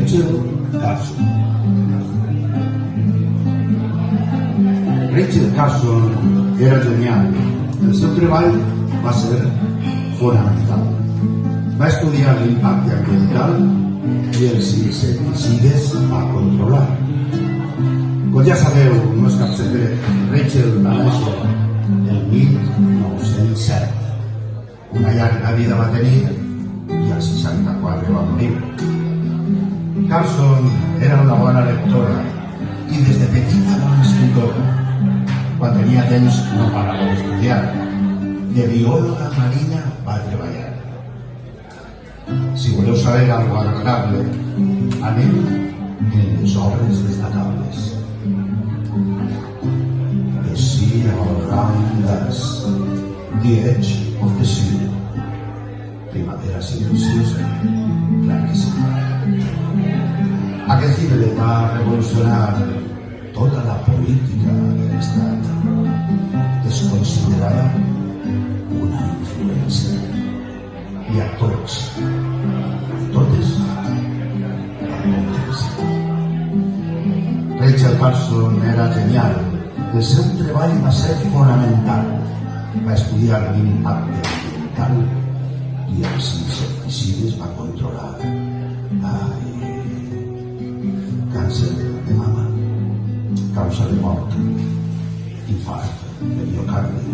Rachel Carson. Rachel Carson era genial. El seu treball va ser fonamental. Va estudiar l'impacte ambiental i els insecticides va controlar. Com ja sabeu, no és cap secret, Rachel va néixer el 1907. Una llarga vida va tenir i als 64 va morir. Carson era una bona lectora i des de petita bona escriptora. Quan tenia temps no parava d'estudiar. De biòloga marina va treballar. Si voleu saber alguna cosa agradable, anem en les obres destacables. The sea all around us, the edge of the sea. Primavera silenciosa, claríssima. Aquest llibre va revolucionar tota la política de l'Estat. És considerada una influència. I a tots, totes, a totes. Rachel Carson era genial. El seu treball va ser fonamental. Va estudiar l'impacte ambiental i els insecticides va controlar. Càncer de mama, causa de mort, infart de miocardi,